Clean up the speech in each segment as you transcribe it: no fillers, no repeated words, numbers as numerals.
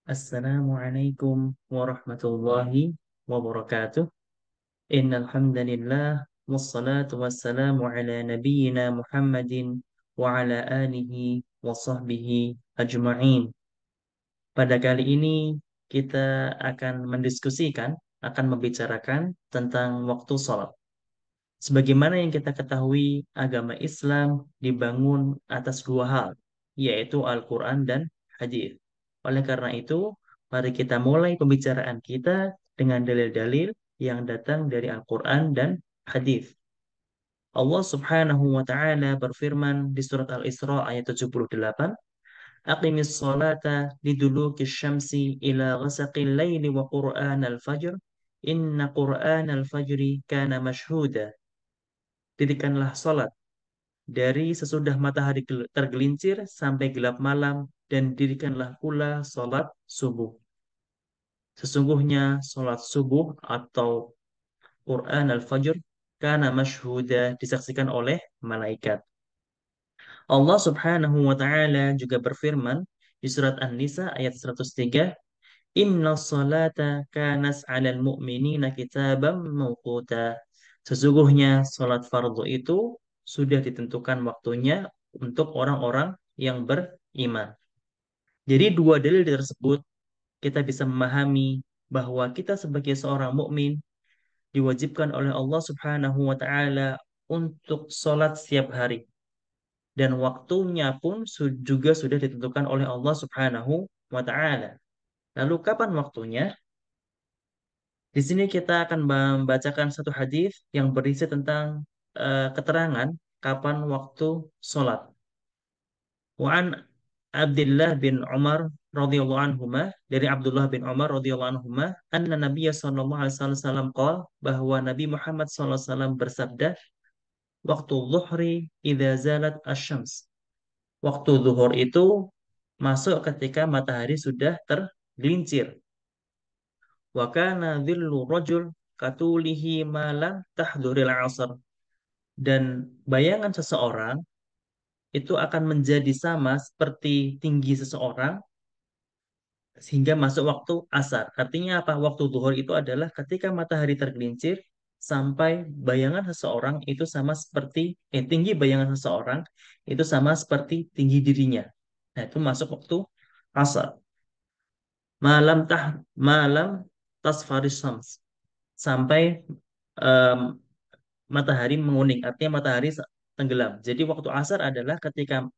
Assalamualaikum warahmatullahi wabarakatuh. Innal hamdalillah wassalatu wassalamu ala nabiyyina Muhammadin wa ala alihi wa sahbihi ajma'in. Pada kali ini kita akan mendiskusikan, akan membicarakan tentang waktu sholat. Sebagaimana yang kita ketahui, agama Islam dibangun atas dua hal, yaitu Al-Quran dan hadis. Oleh karena itu, mari kita mulai pembicaraan kita dengan dalil-dalil yang datang dari Al-Quran dan hadis. Allah Subhanahu wa taala berfirman di surat Al-Isra ayat 78, "Aqimis sholata liduluki syamsi ila ghasaqil laili wa Qur'an al-fajr, inna Qur'an al-fajri kana mashhuda." Dirikanlah sholat dari sesudah matahari tergelincir sampai gelap malam, dan dirikanlah pula sholat subuh. Sesungguhnya sholat subuh atau Quran al-Fajr kana masyhuda, disaksikan oleh malaikat. Allah Subhanahu wa taala juga berfirman di surat An-Nisa ayat 103, "Inna salata kanas 'alal mu'minina kitaban mawquta." Sesungguhnya salat fardu itu sudah ditentukan waktunya untuk orang-orang yang beriman. Jadi dua dalil tersebut kita bisa memahami bahwa kita sebagai seorang mukmin diwajibkan oleh Allah Subhanahu wa taala untuk sholat setiap hari, dan waktunya pun juga sudah ditentukan oleh Allah Subhanahu wa taala. Lalu kapan waktunya? Di sini kita akan membacakan satu hadis yang berisi tentang keterangan kapan waktu sholat. Wa'an Abdullah bin Umar radhiyallahu anhuma, dari Abdullah bin Umar radhiyallahu anhuma, anna Nabiya sallallahu alaihi wasallam qala, bahwa Nabi Muhammad sallallahu alaihi wasallam bersabda, waktu zuhri idza zalat asy-syams. Waktu zuhur itu masuk ketika matahari sudah tergelincir. Wa kana dhillu rajul katulihi ma lam tahdhuril 'asr. Dan bayangan seseorang itu akan menjadi sama seperti tinggi seseorang sehingga masuk waktu asar. Artinya apa? Waktu zuhur itu adalah ketika matahari tergelincir sampai bayangan seseorang itu sama seperti tinggi bayangan seseorang itu sama seperti tinggi dirinya. Nah, itu masuk waktu asar. Malam tasfaris syams, sampai em, matahari menguning, artinya matahari tenggelam. Jadi waktu asar adalah ketika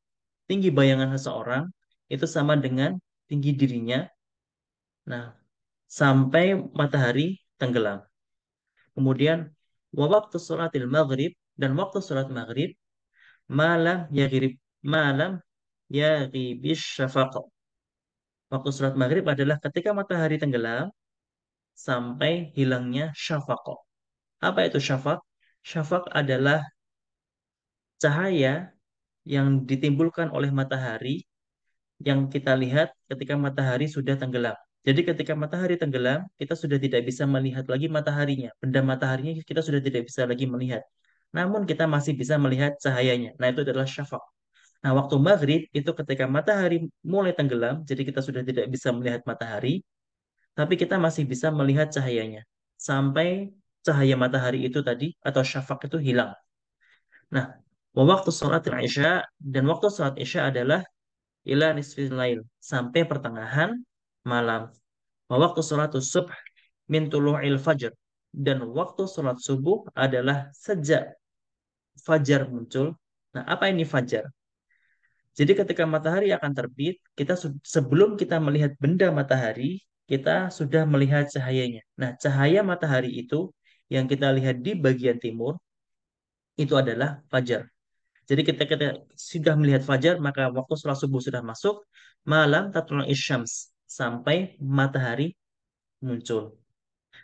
tinggi bayangan seseorang itu sama dengan tinggi dirinya. Nah, sampai matahari tenggelam. Kemudian waktu sholatil maghrib, dan waktu sholat maghrib malam malam yaghibis syafaq. Waktu sholat maghrib adalah ketika matahari tenggelam sampai hilangnya syafaq. Apa itu syafaq? Syafaq adalah cahaya yang ditimbulkan oleh matahari yang kita lihat ketika matahari sudah tenggelam. Jadi ketika matahari tenggelam, kita sudah tidak bisa melihat lagi mataharinya. Benda mataharinya kita sudah tidak bisa lagi melihat. Namun kita masih bisa melihat cahayanya. Nah, itu adalah syafaq. Nah, waktu maghrib itu ketika matahari mulai tenggelam, jadi kita sudah tidak bisa melihat matahari, tapi kita masih bisa melihat cahayanya. Sampai cahaya matahari itu tadi, atau syafaq itu hilang. Nah, waktu sholat isya, dan waktu sholat isya adalah ila nisfil lail, sampai pertengahan malam. Waktu sholat subh min tulu'il fajr, dan waktu sholat subuh adalah sejak fajar muncul. Nah, apa ini fajar? Jadi ketika matahari akan terbit, sebelum kita melihat benda matahari, kita sudah melihat cahayanya. Nah, cahaya matahari itu yang kita lihat di bagian timur itu adalah fajar. Jadi kita sudah melihat fajar, maka waktu sholat subuh sudah masuk, malam tatlul isyams, sampai matahari muncul.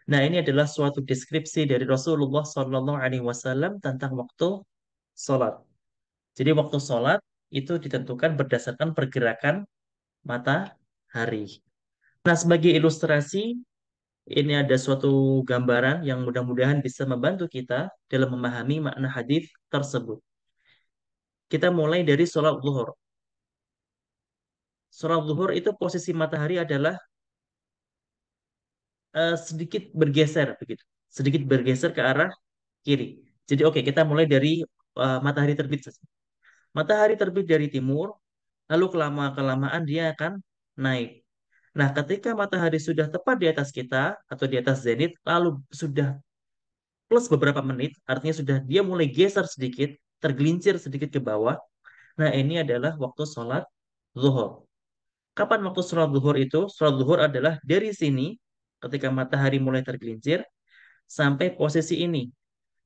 Nah, ini adalah suatu deskripsi dari Rasulullah Shallallahu Alaihi Wasallam tentang waktu sholat. Jadi waktu sholat itu ditentukan berdasarkan pergerakan matahari. Nah, sebagai ilustrasi, ini ada suatu gambaran yang mudah-mudahan bisa membantu kita dalam memahami makna hadis tersebut. Kita mulai dari sholat zuhur. Sholat zuhur itu posisi matahari adalah sedikit bergeser begitu, sedikit bergeser ke arah kiri. Jadi oke, kita mulai dari matahari terbit saja. Matahari terbit dari timur, lalu kelamaan dia akan naik. Nah, ketika matahari sudah tepat di atas kita atau di atas zenit, lalu sudah plus beberapa menit, artinya sudah dia mulai geser sedikit, tergelincir sedikit ke bawah. Nah, ini adalah waktu sholat zuhur. Kapan waktu sholat zuhur itu? Sholat zuhur adalah dari sini, ketika matahari mulai tergelincir, sampai posisi ini,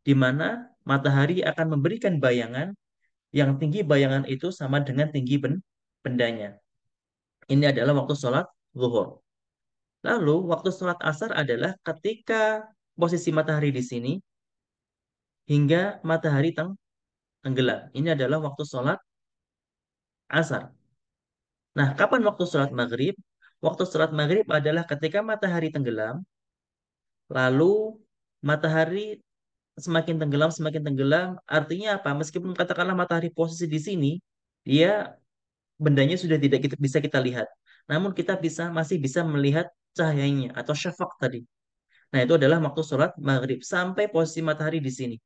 di mana matahari akan memberikan bayangan yang tinggi bayangan itu sama dengan tinggi bendanya. Ini adalah waktu sholat zuhur. Lalu waktu sholat asar adalah ketika posisi matahari di sini hingga matahari tenggelam. Ini adalah waktu sholat asar. Nah, kapan waktu sholat maghrib? Waktu sholat maghrib adalah ketika matahari tenggelam, lalu matahari semakin tenggelam, artinya apa? Meskipun katakanlah matahari posisi di sini, dia bendanya sudah tidak bisa kita lihat. Namun kita masih bisa melihat cahayanya atau syafaq tadi. Nah, itu adalah waktu sholat maghrib sampai posisi matahari di sini,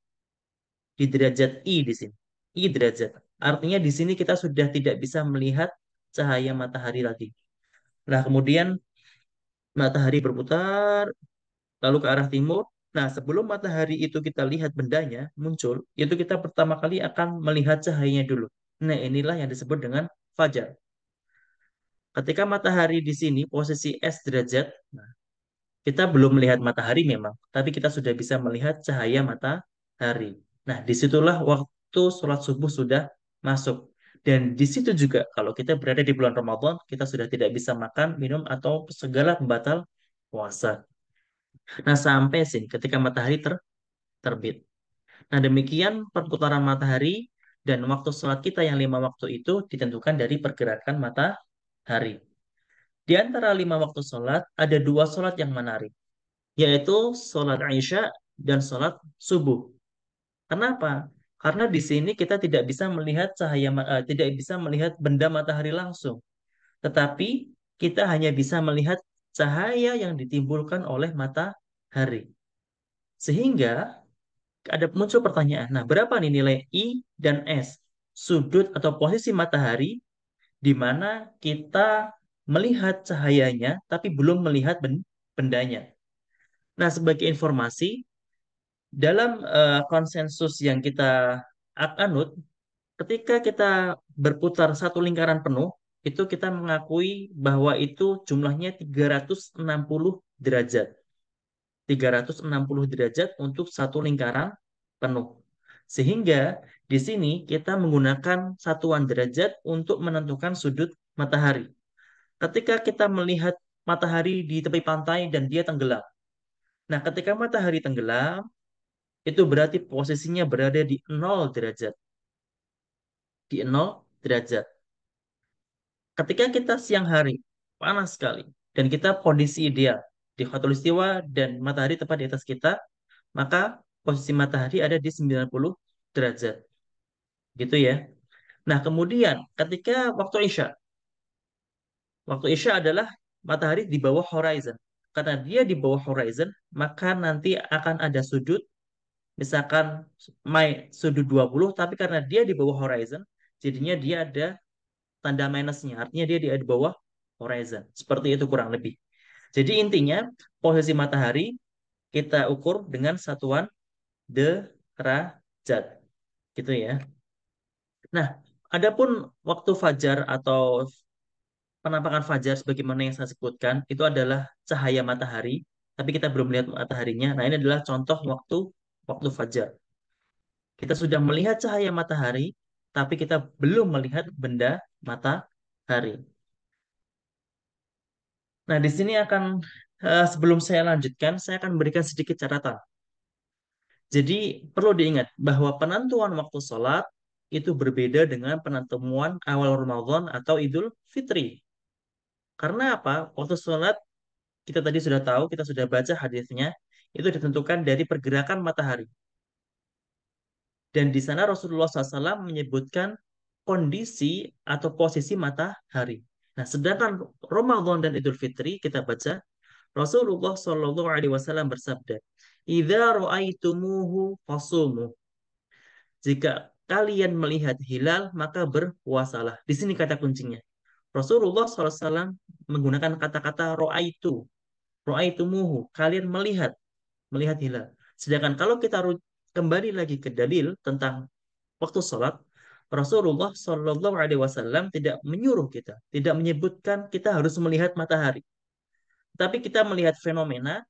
di derajat I di sini. I derajat. Artinya di sini kita sudah tidak bisa melihat cahaya matahari lagi. Nah, kemudian matahari berputar lalu ke arah timur. Nah, sebelum matahari itu kita lihat bendanya muncul, itu kita pertama kali akan melihat cahayanya dulu. Nah, inilah yang disebut dengan fajar. Ketika matahari di sini posisi S derajat, nah, kita belum melihat matahari memang, tapi kita sudah bisa melihat cahaya matahari. Nah, disitulah waktu sholat subuh sudah masuk. Dan di situ juga, kalau kita berada di bulan Ramadan, kita sudah tidak bisa makan, minum, atau segala pembatal puasa. Nah, sampai sini ketika matahari terbit. Nah, demikian perputaran matahari dan waktu sholat kita yang 5 waktu itu ditentukan dari pergerakan matahari. Di antara 5 waktu sholat, ada 2 sholat yang menarik, yaitu sholat Isya dan sholat subuh. Kenapa? Karena di sini kita tidak bisa melihat tidak bisa melihat benda matahari langsung, tetapi kita hanya bisa melihat cahaya yang ditimbulkan oleh matahari. Sehingga ada muncul pertanyaan, nah berapa nih nilai I dan S, sudut atau posisi matahari di mana kita melihat cahayanya tapi belum melihat bendanya. Nah, sebagai informasi, dalam konsensus yang kita anut, ketika kita berputar satu lingkaran penuh, itu kita mengakui bahwa itu jumlahnya 360 derajat. 360 derajat untuk satu lingkaran penuh. Sehingga di sini kita menggunakan satuan derajat untuk menentukan sudut matahari. Ketika kita melihat matahari di tepi pantai dan dia tenggelam. Nah, ketika matahari tenggelam, itu berarti posisinya berada di 0 derajat. Di 0 derajat. Ketika kita siang hari, panas sekali, dan kita kondisi ideal, di khatulistiwa dan matahari tepat di atas kita, maka posisi matahari ada di 90 derajat. Gitu ya. Nah, kemudian ketika waktu Isya adalah matahari di bawah horizon. Karena dia di bawah horizon, maka nanti akan ada sudut, misalkan sudut 20, tapi karena dia di bawah horizon, jadinya dia ada tanda minusnya. Artinya dia di bawah horizon. Seperti itu kurang lebih. Jadi intinya, posisi matahari kita ukur dengan satuan derajat. Gitu ya. Nah, adapun waktu fajar atau penampakan fajar sebagaimana yang saya sebutkan, itu adalah cahaya matahari, tapi kita belum melihat mataharinya. Nah, ini adalah contoh waktu waktu fajar. Kita sudah melihat cahaya matahari, tapi kita belum melihat benda matahari. Nah, di sini sebelum saya lanjutkan, saya akan memberikan sedikit catatan. Jadi, perlu diingat bahwa penentuan waktu sholat itu berbeda dengan penentuan awal Ramadan atau Idul Fitri. Karena apa? Waktu sholat kita tadi sudah tahu, kita sudah baca hadisnya, itu ditentukan dari pergerakan matahari. Dan di sana Rasulullah SAW menyebutkan kondisi atau posisi matahari. Nah, sedangkan Ramadan dan Idul Fitri kita baca Rasulullah Shallallahu Alaihi Wasallam bersabda, "Idza ra'aitumuhu fasumu." Jika kalian melihat hilal, maka berpuasalah. Di sini kata kuncinya. Rasulullah SAW menggunakan kata-kata ro'aitu, ro'aitumuhu. Kalian melihat, melihat hilal. Sedangkan kalau kita kembali lagi ke dalil tentang waktu sholat, Rasulullah Shallallahu Alaihi Wasallam tidak menyuruh kita, tidak menyebutkan kita harus melihat matahari, tapi kita melihat fenomena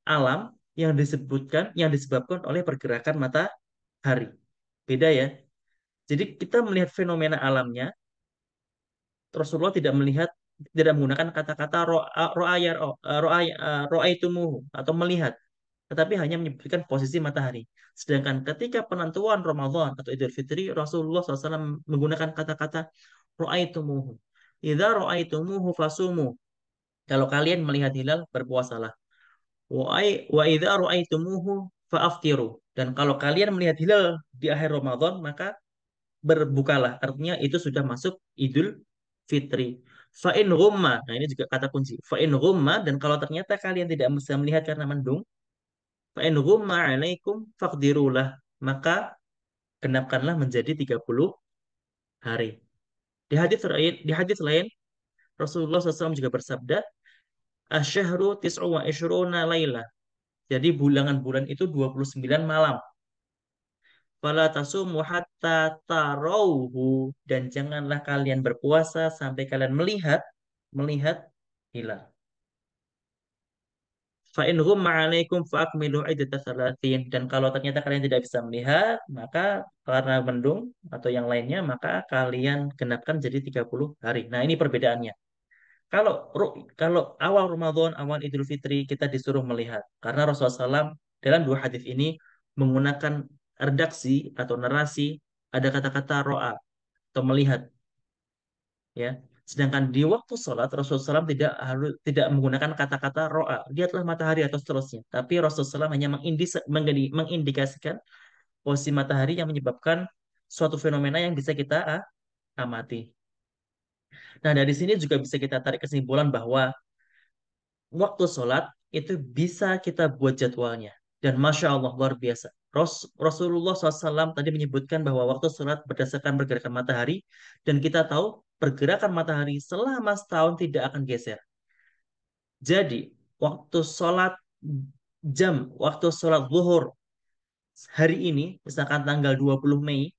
alam yang disebabkan oleh pergerakan matahari. Beda ya. Jadi kita melihat fenomena alamnya, Rasulullah tidak menggunakan kata-kata ro'aitumuhu atau melihat, tetapi hanya menyebutkan posisi matahari. Sedangkan ketika penentuan Ramadan atau Idul Fitri, Rasulullah SAW menggunakan kata-kata ro'aitumuhu. Idza ro'aitumuhu fasumu. Kalau kalian melihat hilal, berpuasalah. Wa idza ro'aitumuhu fa'aftiru. Dan kalau kalian melihat hilal di akhir Ramadan, maka berbukalah. Artinya itu sudah masuk Idul Fitri. Fa'in ghumma. Nah, ini juga kata kunci. Fa'in ghumma. Dan kalau ternyata kalian tidak bisa melihat karena mendung, fa'in ghumma alaikum faqdirulah. Maka genapkanlah menjadi 30 hari. Di hadis lain Rasulullah SAW juga bersabda, Asyhru tis'u wa isyruna laila. Jadi bulan itu 29 malam. Fala tasumu hatta tarauhu, dan janganlah kalian berpuasa sampai kalian melihat hilal. Fa in ghumma 'alaikum fa akmilu iddata salatin, dan kalau ternyata kalian tidak bisa melihat, maka karena mendung atau yang lainnya, maka kalian genapkan jadi 30 hari. Nah, ini perbedaannya. Kalau awal Ramadan, awal Idul Fitri kita disuruh melihat, karena Rasulullah SAW dalam dua hadis ini menggunakan redaksi atau narasi, ada kata-kata ro'a atau melihat, ya. Sedangkan di waktu sholat Rasulullah SAW tidak menggunakan kata-kata ro'a, lihatlah matahari atau seterusnya. Tapi Rasulullah SAW hanya mengindikasikan posisi matahari yang menyebabkan suatu fenomena yang bisa kita amati. Nah, dari sini juga bisa kita tarik kesimpulan bahwa waktu sholat itu bisa kita buat jadwalnya. Dan Masya Allah, luar biasa. Rasulullah SAW tadi menyebutkan bahwa waktu sholat berdasarkan pergerakan matahari, dan kita tahu pergerakan matahari selama setahun tidak akan geser. Jadi, waktu sholat waktu sholat zuhur hari ini, misalkan tanggal 20 Mei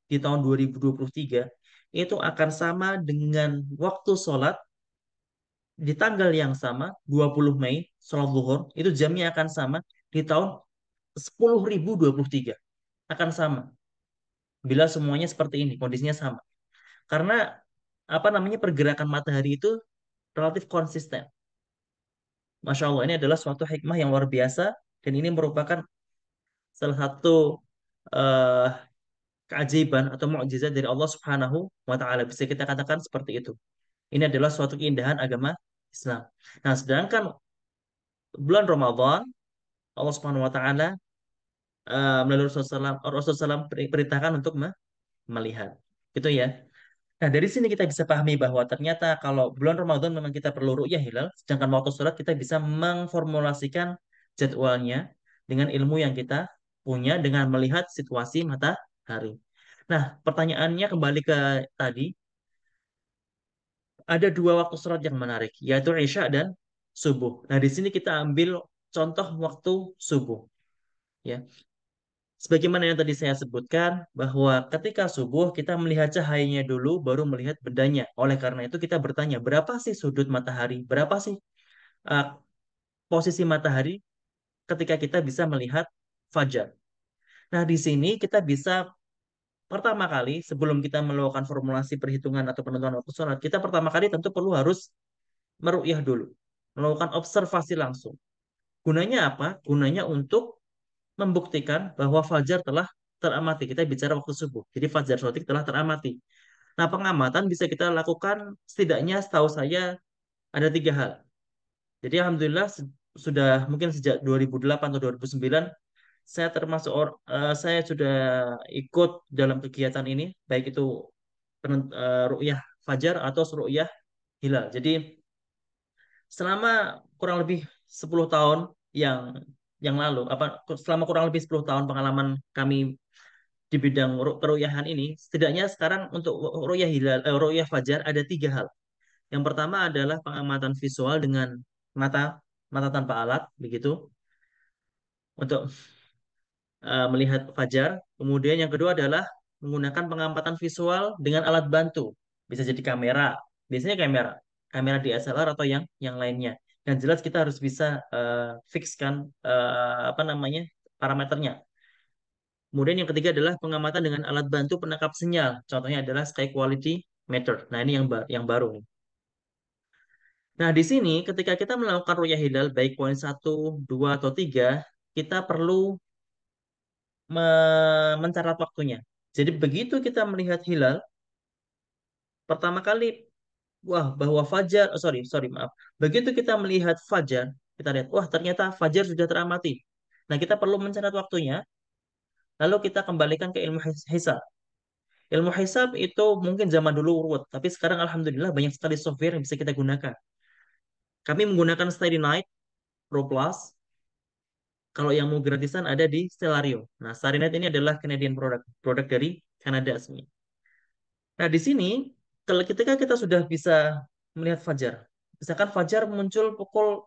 di tahun 2023, itu akan sama dengan waktu sholat di tanggal yang sama, 20 Mei, sholat zuhur, itu jamnya akan sama di tahun 10.023. Akan sama. Bila semuanya seperti ini, kondisinya sama. Karena, apa namanya, pergerakan matahari itu relatif konsisten. Masya Allah, ini adalah suatu hikmah yang luar biasa, dan ini merupakan salah satu eh, keajaiban atau mukjizat dari Allah Subhanahu wa Ta'ala. Bisa kita katakan seperti itu. Ini adalah suatu keindahan agama Islam. Nah, sedangkan bulan Ramadan, Allah Subhanahu wa Ta'ala melalui Rasulullah SAW perintahkan untuk melihat. Gitu ya. Nah, dari sini kita bisa pahami bahwa ternyata kalau bulan Ramadan memang kita perlu ru'yah hilal, sedangkan waktu sholat kita bisa mengformulasikan jadwalnya dengan ilmu yang kita punya dengan melihat situasi matahari. Nah, pertanyaannya kembali ke tadi, ada dua waktu sholat yang menarik, yaitu Isya dan subuh. Nah, di sini kita ambil contoh waktu subuh. Ya, sebagaimana yang tadi saya sebutkan, bahwa ketika subuh kita melihat cahayanya dulu, baru melihat bendanya. Oleh karena itu kita bertanya, berapa sih sudut matahari? Berapa sih uh, posisi matahari ketika kita bisa melihat fajar? Nah, di sini kita bisa pertama kali, sebelum kita melakukan formulasi perhitungan atau penentuan waktu sholat, kita pertama kali tentu harus meru'yah dulu. Melakukan observasi langsung. Gunanya apa? Gunanya untuk membuktikan bahwa fajar telah teramati. Kita bicara waktu subuh. Jadi fajar shodiq telah teramati. Nah, pengamatan bisa kita lakukan setidaknya setahu saya ada tiga hal. Jadi alhamdulillah sudah mungkin sejak 2008 atau 2009 saya sudah ikut dalam kegiatan ini, baik itu ru'yah fajar atau ru'yah hilal. Jadi selama kurang lebih 10 tahun yang lalu, apa selama kurang lebih 10 tahun pengalaman kami di bidang keruyahan ini, setidaknya sekarang untuk ruyah hilal, ruyah fajar ada 3 hal. Yang pertama adalah pengamatan visual dengan mata mata tanpa alat, begitu, untuk melihat fajar. Kemudian yang kedua adalah menggunakan pengamatan visual dengan alat bantu. Bisa jadi kamera, biasanya kamera, kamera DSLR atau yang lainnya. Yang jelas kita harus bisa fixkan apa namanya parameternya. Kemudian yang ketiga adalah pengamatan dengan alat bantu penangkap sinyal. Contohnya adalah Sky Quality Meter. Nah, ini yang baru nih. Nah, di sini ketika kita melakukan ru'yah hilal baik poin 1, 2 atau 3, kita perlu mencatat waktunya. Jadi begitu kita melihat hilal pertama kali, wah bahwa fajar, oh, sorry sorry maaf, begitu kita melihat fajar, kita lihat, wah ternyata fajar sudah teramati. Nah kita perlu mencatat waktunya, lalu kita kembalikan ke ilmu hisab. Ilmu hisab itu mungkin zaman dulu urut, tapi sekarang alhamdulillah banyak sekali software yang bisa kita gunakan. Kami menggunakan Starry Night Pro Plus. Kalau yang mau gratisan ada di Stellarium. Nah, Starry Night ini adalah Canadian produk, produk dari Kanada asli. Nah, di sini kalau ketika kita sudah bisa melihat fajar, misalkan fajar muncul pukul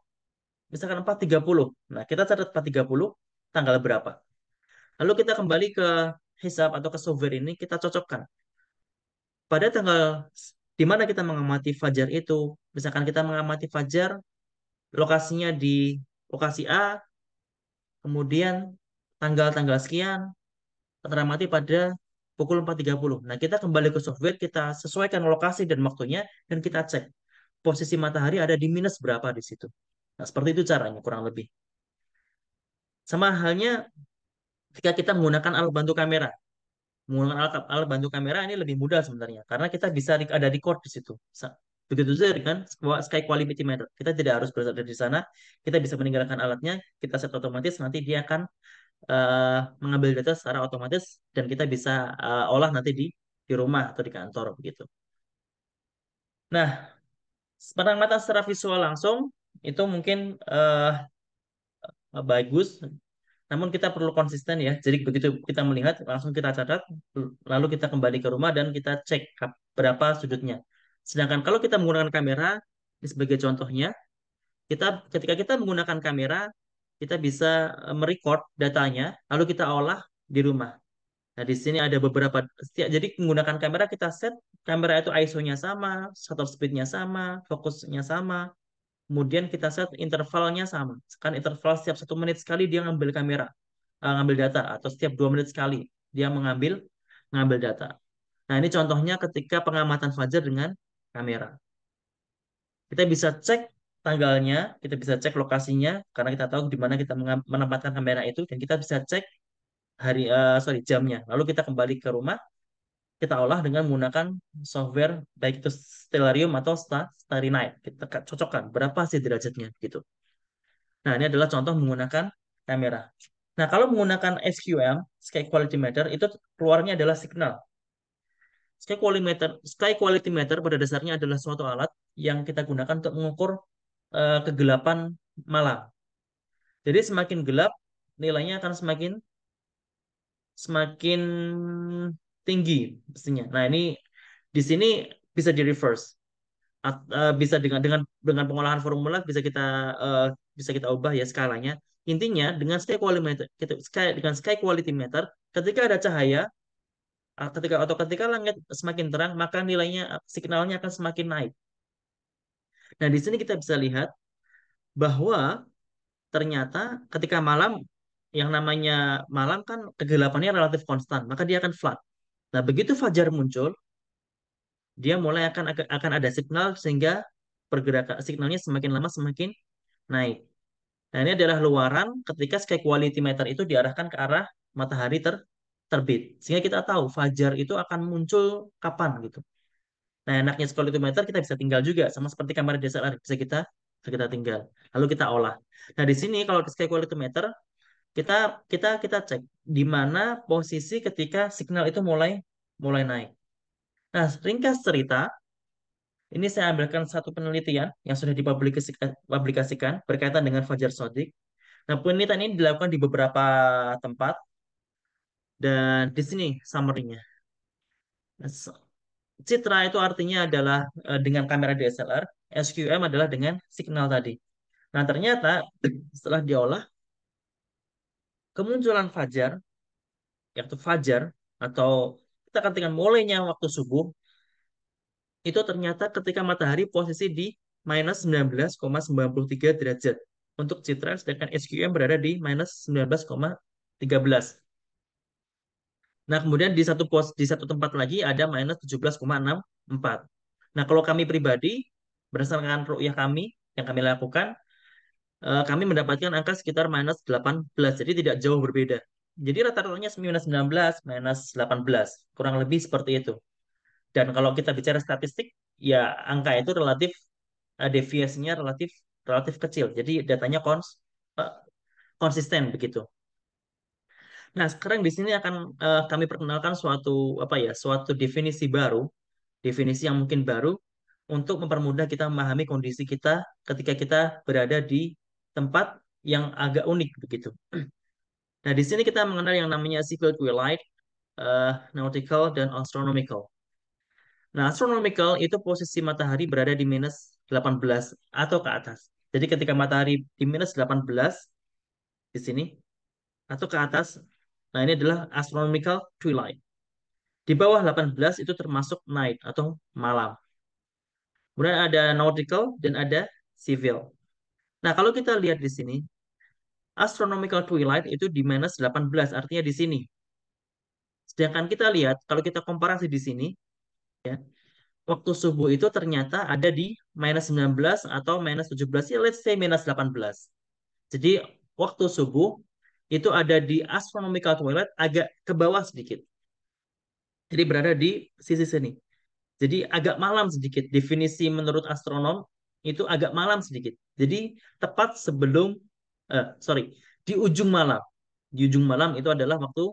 misalkan 4.30. Nah, kita catat 4.30 tanggal berapa. Lalu kita kembali ke hisab atau ke software ini, kita cocokkan. Pada tanggal di mana kita mengamati fajar itu, misalkan kita mengamati fajar lokasinya di lokasi A, kemudian tanggal-tanggal sekian, teramati pada pukul 4.30. Nah, kita kembali ke software, kita sesuaikan lokasi dan waktunya, dan kita cek posisi matahari ada di minus berapa di situ. Nah, seperti itu caranya kurang lebih. Sama halnya ketika kita menggunakan alat bantu kamera. Menggunakan alat bantu kamera ini lebih mudah sebenarnya, karena kita bisa ada record di situ. Begitu saja kan, Sky Quality Meter. Kita tidak harus berada di sana, kita bisa meninggalkan alatnya, kita set otomatis, nanti dia akan mengambil data secara otomatis dan kita bisa olah nanti di rumah atau di kantor begitu. Nah, pengamatan secara visual langsung itu mungkin bagus, namun kita perlu konsisten ya. Jadi begitu kita melihat langsung kita catat, lalu kita kembali ke rumah dan kita cek berapa sudutnya. Sedangkan kalau kita menggunakan kamera, ini sebagai contohnya, ketika kita menggunakan kamera, kita bisa merecord datanya, lalu kita olah di rumah. Nah, di sini ada beberapa jadi menggunakan kamera kita set kamera itu ISO-nya sama, shutter speed-nya sama, fokusnya sama, kemudian kita set intervalnya sama. Kan interval setiap 1 menit sekali dia ngambil kamera, ngambil data, atau setiap 2 menit sekali dia mengambil mengambil data. Nah, ini contohnya ketika pengamatan fajar dengan kamera. Kita bisa cek tanggalnya, kita bisa cek lokasinya karena kita tahu di mana kita menempatkan kamera itu, dan kita bisa cek jamnya. Lalu kita kembali ke rumah, kita olah dengan menggunakan software baik itu Stellarium atau Starry Night. Kita cocokkan berapa sih derajatnya gitu. Nah, ini adalah contoh menggunakan kamera. Nah, kalau menggunakan SQM, Sky Quality Meter, itu keluarnya adalah signal. Sky Quality Meter pada dasarnya adalah suatu alat yang kita gunakan untuk mengukur kegelapan malam. Jadi semakin gelap, nilainya akan semakin semakin tinggi pastinya. Nah, ini di sini bisa di reverse. Bisa dengan pengolahan formula eh, bisa kita ubah ya skalanya. Intinya dengan dengan sky quality meter, ketika ada cahaya, ketika langit semakin terang, maka nilainya signalnya akan semakin naik. Nah, di sini kita bisa lihat bahwa ternyata ketika malam, yang namanya malam kan kegelapannya relatif konstan, maka dia akan flat. Nah, begitu fajar muncul, dia mulai akan ada signal sehingga pergerakan signalnya semakin lama semakin naik. Nah, ini adalah luaran ketika sky quality meter itu diarahkan ke arah matahari terbit. Sehingga kita tahu fajar itu akan muncul kapan gitu. Nah, enaknya sky quality meter kita bisa tinggal juga sama seperti kamera DSLR, bisa kita tinggal. Lalu kita olah. Nah, di sini kalau sky quality meter kita kita cek di mana posisi ketika signal itu mulai mulai naik. Nah, ringkas cerita, Ini saya ambilkan satu penelitian yang sudah dipublikasikan berkaitan dengan Fajar Shodiq. Nah, penelitian ini dilakukan di beberapa tempat dan di sini summary-nya. Nah, Citra itu artinya adalah dengan kamera DSLR, SQM adalah dengan signal tadi. Nah, ternyata setelah diolah, kemunculan fajar, yaitu fajar, atau kita katakan mulainya waktu subuh, itu ternyata ketika matahari posisi di minus 19,93 derajat untuk Citra, sedangkan SQM berada di minus 19,13. Nah, kemudian di satu tempat lagi ada minus 17,64. Nah, kalau kami pribadi, berdasarkan ru'yah kami yang kami lakukan, kami mendapatkan angka sekitar minus 18. Jadi tidak jauh berbeda. Jadi rata-ratanya minus 19, minus 18. Kurang lebih seperti itu. Dan kalau kita bicara statistik, ya angka itu relatif, deviasinya relatif relatif kecil. Jadi datanya eh, konsisten begitu. Nah, sekarang di sini akan kami perkenalkan suatu definisi baru, definisi yang mungkin baru untuk mempermudah kita memahami kondisi kita ketika kita berada di tempat yang agak unik begitu. Nah, di sini kita mengenal yang namanya civil twilight, nautical dan astronomical. Nah, astronomical itu posisi matahari berada di minus 18 atau ke atas. Jadi ketika matahari di minus 18 di sini atau ke atas, nah ini adalah astronomical twilight. Di bawah 18 itu termasuk night atau malam. Kemudian ada nautical dan ada civil. Nah, kalau kita lihat di sini, astronomical twilight itu di minus 18, artinya di sini. Sedangkan kita lihat, kalau kita komparasi di sini, ya, waktu subuh itu ternyata ada di minus 19 atau minus 17, ya let's say minus 18. Jadi, waktu subuh itu ada di astronomical twilight agak ke bawah sedikit. Jadi berada di sisi sini. Jadi agak malam sedikit. Definisi menurut astronom itu agak malam sedikit. Jadi tepat sebelum, sorry, di ujung malam. Di ujung malam itu adalah waktu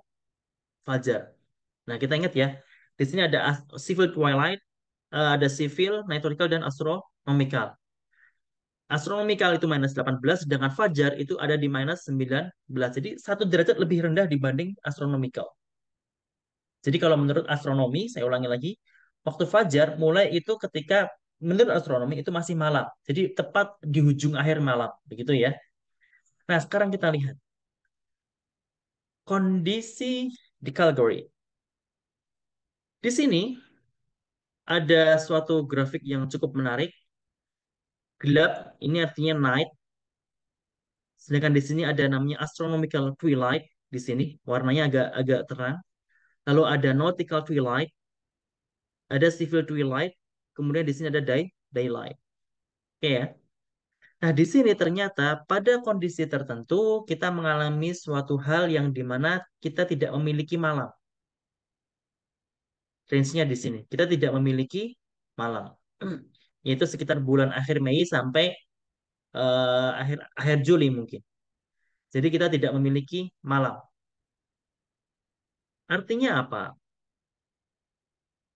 fajar. Nah, kita ingat ya, di sini ada civil twilight, ada civil, nightorical, dan astronomical. Astronomical itu minus 18, sedangkan fajar itu ada di minus 19. Jadi satu derajat lebih rendah dibanding astronomical. Jadi kalau menurut astronomi, saya ulangi lagi, waktu fajar mulai itu ketika menurut astronomi itu masih malam. Jadi tepat di ujung akhir malam, begitu ya. Nah, sekarang kita lihat kondisi di Calgary. Di sini ada suatu grafik yang cukup menarik. Gelap ini artinya night, sedangkan di sini ada namanya astronomical twilight di sini, warnanya agak agak terang. Lalu ada nautical twilight, ada civil twilight, kemudian di sini ada daylight. Oke ya. Nah, di sini ternyata pada kondisi tertentu kita mengalami suatu hal yang dimana kita tidak memiliki malam. Range-nya di sini. Kita tidak memiliki malam. Yaitu sekitar bulan akhir Mei sampai akhir akhir Juli mungkin. Jadi kita tidak memiliki malam. Artinya apa?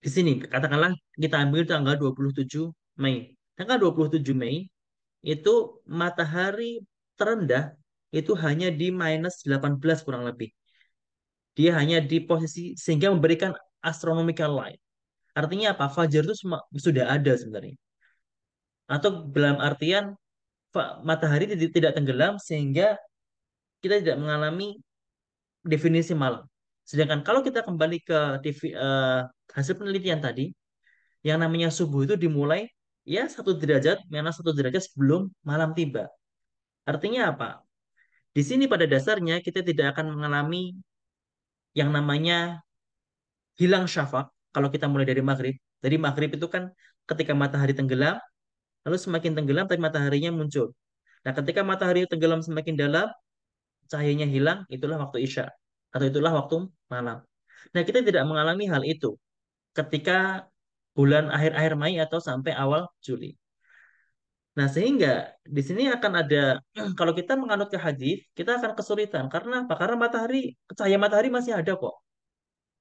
Di sini katakanlah kita ambil tanggal 27 Mei. Tanggal 27 Mei itu matahari terendah itu hanya di minus 18 kurang lebih. Dia hanya di posisi sehingga memberikan astronomical light. Artinya apa? Fajar itu sudah ada sebenarnya. Atau dalam artian matahari tidak tenggelam sehingga kita tidak mengalami definisi malam. Sedangkan kalau kita kembali ke hasil penelitian tadi, yang namanya subuh itu dimulai ya 1 derajat, mana 1 derajat sebelum malam tiba. Artinya apa? Di sini pada dasarnya kita tidak akan mengalami yang namanya hilang syafaq kalau kita mulai dari maghrib. Dari maghrib itu kan ketika matahari tenggelam, lalu semakin tenggelam tapi mataharinya muncul. Nah, ketika matahari tenggelam semakin dalam, cahayanya hilang, itulah waktu Isya atau itulah waktu malam. Nah, kita tidak mengalami hal itu ketika bulan akhir-akhir Mei atau sampai awal Juli. Nah, sehingga di sini akan ada kalau kita menganut ke hadis, kita akan kesulitan karena apa? Karena cahaya matahari masih ada kok.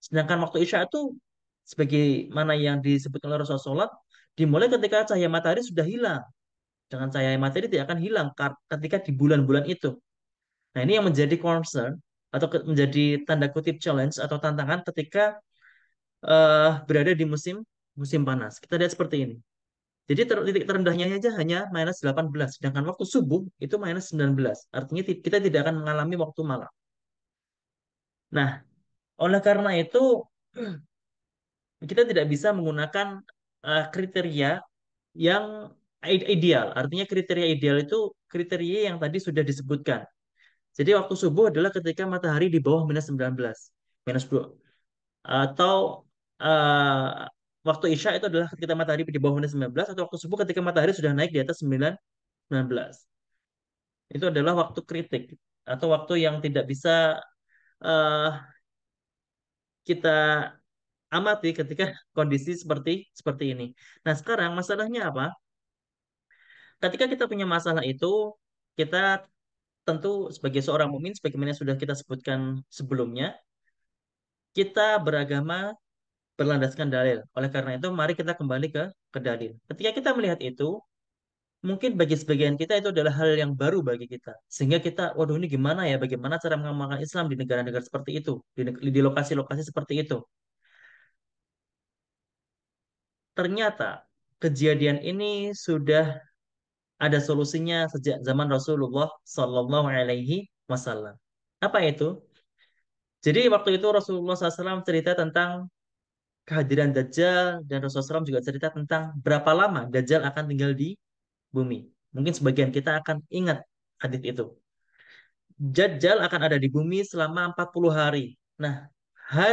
Sedangkan waktu Isya itu sebagaimana yang disebutkan oleh Rasulullah SAW, Dimulai ketika cahaya matahari sudah hilang. Dengan cahaya matahari tidak akan hilang ketika di bulan-bulan itu. Nah, ini yang menjadi concern atau menjadi tanda kutip challenge atau tantangan ketika berada di musim musim panas. Kita lihat seperti ini. Jadi titik terendahnya aja hanya -18, sedangkan waktu subuh itu -19. Artinya kita tidak akan mengalami waktu malam. Nah, oleh karena itu kita tidak bisa menggunakan kriteria yang ideal. Artinya kriteria ideal itu kriteria yang tadi sudah disebutkan. Jadi waktu subuh adalah ketika matahari di bawah -19, -2. Atau eh, waktu isya itu adalah ketika matahari di bawah -19, atau waktu subuh ketika matahari sudah naik di atas 19. Itu adalah waktu kritik atau waktu yang tidak bisa eh, kita amati ketika kondisi seperti seperti ini. Nah, sekarang masalahnya apa? Ketika kita punya masalah itu, kita tentu sebagai seorang mukmin, sebagaimana yang sudah kita sebutkan sebelumnya, kita beragama berlandaskan dalil. Oleh karena itu, mari kita kembali ke dalil. Ketika kita melihat itu, mungkin bagi sebagian kita itu adalah hal yang baru bagi kita. Sehingga kita, waduh ini gimana ya? Bagaimana cara mengamalkan Islam di negara-negara seperti itu, di lokasi-lokasi seperti itu. Ternyata kejadian ini sudah ada solusinya sejak zaman Rasulullah Shallallahu Alaihi Wasallam. Apa itu? Jadi waktu itu Rasulullah SAW cerita tentang kehadiran Dajjal dan Rasulullah SAW juga cerita tentang berapa lama Dajjal akan tinggal di bumi. Mungkin sebagian kita akan ingat hadis itu. Dajjal akan ada di bumi selama 40 hari. Nah,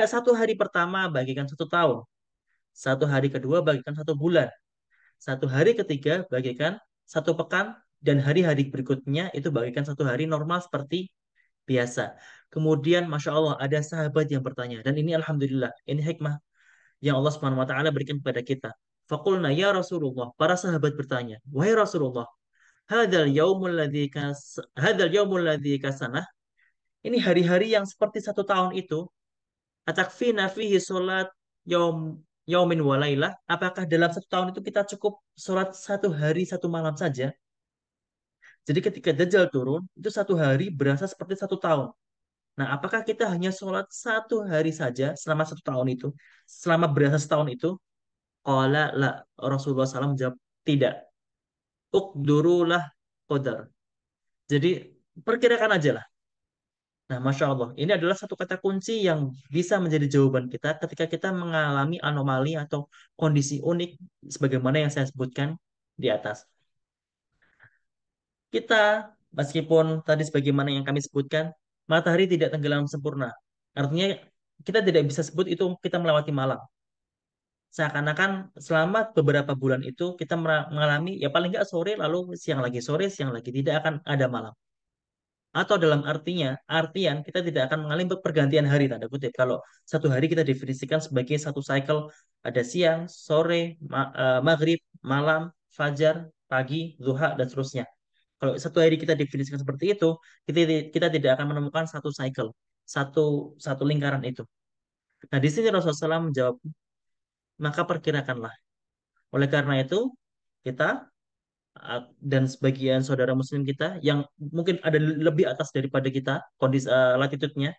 satu hari pertama bagikan 1 tahun. Satu hari kedua bagikan 1 bulan. Satu hari ketiga bagikan 1 pekan. Dan hari-hari berikutnya itu bagikan 1 hari normal seperti biasa. Kemudian, Masya Allah, ada sahabat yang bertanya. Dan ini Alhamdulillah, ini hikmah yang Allah Subhanahu wa Ta'ala berikan kepada kita. Fakulna ya Rasulullah, para sahabat bertanya, wahai Rasulullah, hadal yaumul ladzi kasanah, ini hari-hari yang seperti 1 tahun itu, atakfina fihi sholat yaumin walailah, apakah dalam 1 tahun itu kita cukup sholat 1 hari 1 malam saja? Jadi ketika Dajjal turun, itu 1 hari berasa seperti 1 tahun. Nah, apakah kita hanya sholat 1 hari saja selama 1 tahun itu? Selama berasa setahun itu? Qala la. Rasulullah SAW menjawab, tidak. Uqdurulah qadar. Jadi, perkirakan aja lah. Nah, Masya Allah, ini adalah satu kata kunci yang bisa menjadi jawaban kita ketika kita mengalami anomali atau kondisi unik sebagaimana yang saya sebutkan di atas. Kita, meskipun tadi sebagaimana yang kami sebutkan, matahari tidak tenggelam sempurna. Artinya, kita tidak bisa sebut itu kita melewati malam. Seakan-akan selama beberapa bulan itu kita mengalami ya paling nggak sore lalu siang lagi tidak akan ada malam. Atau dalam artian kita tidak akan mengalami pergantian hari tanda kutip. Kalau 1 hari kita definisikan sebagai satu cycle, ada siang, sore, maghrib, malam, fajar, pagi, zuha dan seterusnya. Kalau 1 hari kita definisikan seperti itu, kita kita tidak akan menemukan satu cycle, satu satu lingkaran itu. Nah, di sini Rasulullah SAW menjawab, maka perkirakanlah. Oleh karena itu, kita dan sebagian saudara muslim kita yang mungkin ada lebih atas daripada kita kondisi latitudenya,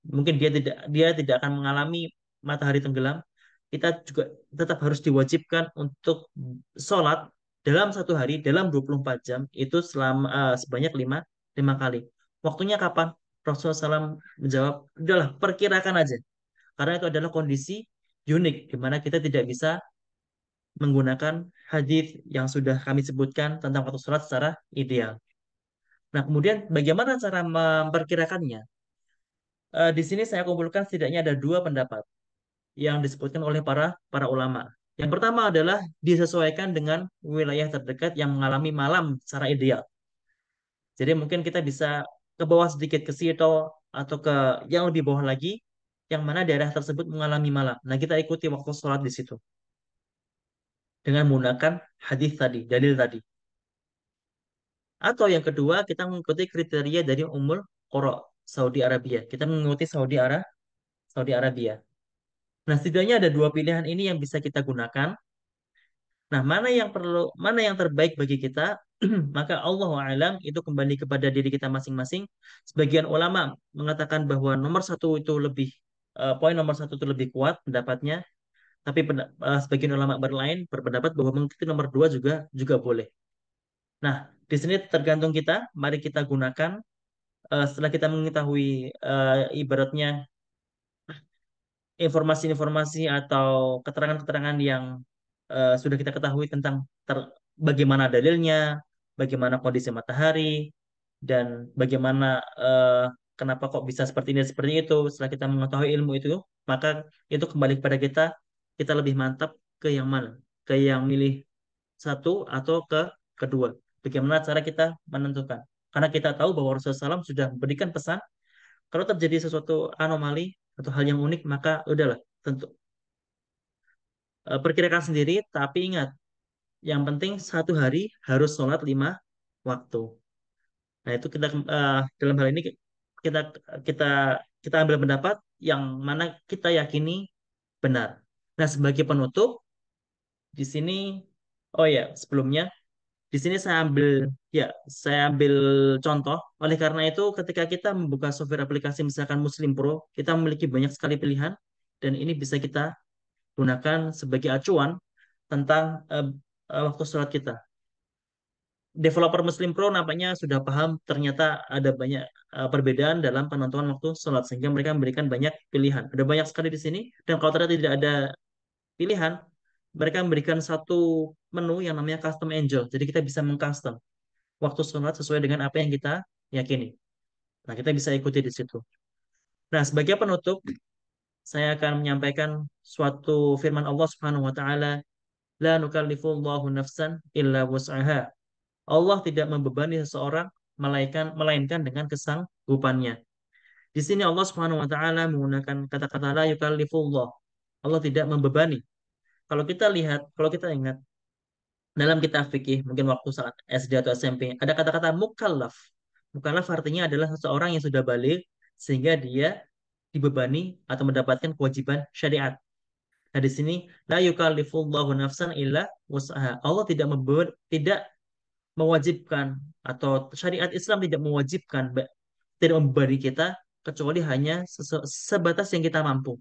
mungkin dia tidak akan mengalami matahari tenggelam. Kita juga tetap harus diwajibkan untuk sholat dalam 1 hari dalam 24 jam itu selama sebanyak lima kali. Waktunya kapan? Rasulullah SAW menjawab, udahlah perkirakan aja. Karena itu adalah kondisi unik di mana kita tidak bisa menggunakan hadis yang sudah kami sebutkan tentang waktu sholat secara ideal. Nah, kemudian bagaimana cara memperkirakannya? Di sini saya kumpulkan setidaknya ada 2 pendapat yang disebutkan oleh para para ulama. Yang pertama adalah disesuaikan dengan wilayah terdekat yang mengalami malam secara ideal. Jadi mungkin kita bisa ke bawah sedikit ke situ atau ke yang lebih bawah lagi, yang mana daerah tersebut mengalami malam. Nah, kita ikuti waktu sholat di situ dengan menggunakan hadis tadi, dalil tadi. Atau yang kedua, kita mengikuti kriteria dari Ummul Qura, Saudi Arabia. Kita mengikuti Saudi Arabia. Nah, setidaknya ada 2 pilihan ini yang bisa kita gunakan Nah, mana yang terbaik bagi kita, maka Allah alam itu kembali kepada diri kita masing-masing. Sebagian ulama mengatakan bahwa nomor satu itu lebih poin nomor satu itu lebih kuat pendapatnya, tapi sebagian ulama berlain berpendapat bahwa mengikuti nomor dua juga boleh. Nah, di sini tergantung kita. Mari kita gunakan setelah kita mengetahui ibaratnya informasi-informasi atau keterangan-keterangan yang sudah kita ketahui tentang bagaimana dalilnya, bagaimana kondisi matahari, dan bagaimana kenapa kok bisa seperti itu. Setelah kita mengetahui ilmu itu, maka itu kembali kepada kita, kita lebih mantap ke yang mana, ke yang milih satu atau ke kedua. Bagaimana cara kita menentukan? Karena kita tahu bahwa Rasulullah SAW sudah memberikan pesan kalau terjadi sesuatu anomali atau hal yang unik, maka udahlah, tentu perkirakan sendiri. Tapi ingat, yang penting satu hari harus sholat 5 waktu. Nah itu kita dalam hal ini kita kita kita ambil pendapat yang mana kita yakini benar. Nah sebagai penutup di sini, oh ya sebelumnya di sini saya ambil contoh. Oleh karena itu, ketika kita membuka software aplikasi misalkan Muslim Pro, kita memiliki banyak sekali pilihan dan ini bisa kita gunakan sebagai acuan tentang waktu sholat kita. Developer Muslim Pro nampaknya sudah paham ternyata ada banyak perbedaan dalam penentuan waktu sholat sehingga mereka memberikan banyak pilihan. Ada banyak sekali di sini dan kalau ternyata tidak ada pilihan, mereka memberikan satu menu yang namanya Custom Angel. Jadi kita bisa mengcustom waktu sholat sesuai dengan apa yang kita yakini. Nah, kita bisa ikuti di situ. Nah, sebagai penutup, saya akan menyampaikan suatu firman Allah Subhanahu wa taala, "La nukallifullahu nafsan illa wus'aha." Allah tidak membebani seseorang melainkan dengan kesanggupannya. Di sini Allah Subhanahu wa taala menggunakan kata-kata la yukallifullah. Allah tidak membebani. Kalau kita ingat dalam kitab fikih, mungkin waktu saat SD atau SMP, ada kata-kata mukallaf. Mukallaf artinya adalah seseorang yang sudah balik sehingga dia dibebani atau mendapatkan kewajiban syariat. Nah, di sini la yukallifullahu nafsan illa wus'aha. Allah tidak mewajibkan atau syariat Islam tidak mewajibkan tidak membebani kita kecuali hanya sebatas yang kita mampu.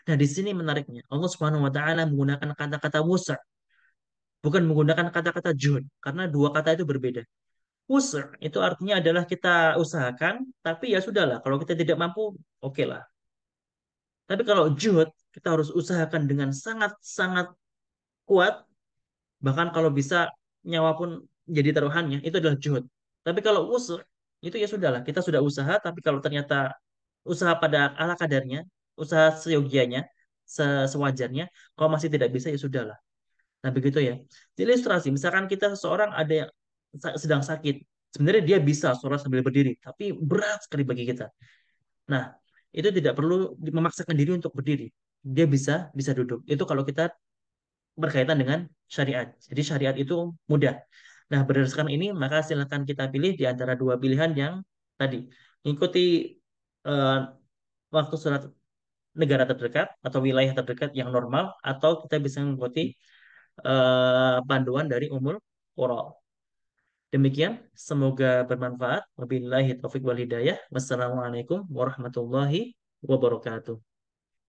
Nah, di sini menariknya Allah Subhanahu wa taala menggunakan kata-kata wusa', bukan menggunakan kata-kata juhud karena dua kata itu berbeda. Wusa' itu artinya adalah kita usahakan, tapi ya sudahlah kalau kita tidak mampu, oke lah. Tapi kalau juhud kita harus usahakan dengan sangat-sangat kuat. Bahkan kalau bisa nyawa pun jadi taruhannya, itu adalah juhud. Tapi kalau usaha, itu ya sudahlah. Kita sudah usaha, tapi kalau ternyata usaha pada ala kadarnya, usaha seyogianya, sewajarnya, kalau masih tidak bisa, ya sudahlah. Nah, begitu ya. Jadi ilustrasi, misalkan kita seseorang ada yang sedang sakit, sebenarnya dia bisa sholat sambil berdiri, tapi berat sekali bagi kita. Nah, itu tidak perlu memaksakan diri untuk berdiri. Dia bisa bisa duduk. Itu kalau kita berkaitan dengan syariat. Jadi syariat itu mudah. Nah, berdasarkan ini, maka silakan kita pilih di antara dua pilihan yang tadi. Mengikuti eh, waktu sholat negara terdekat atau wilayah terdekat yang normal, atau kita bisa mengikuti panduan dari Ummul Qura. Demikian, semoga bermanfaat. Wabillahi taufik wal hidayah. Wassalamualaikum warahmatullahi wabarakatuh.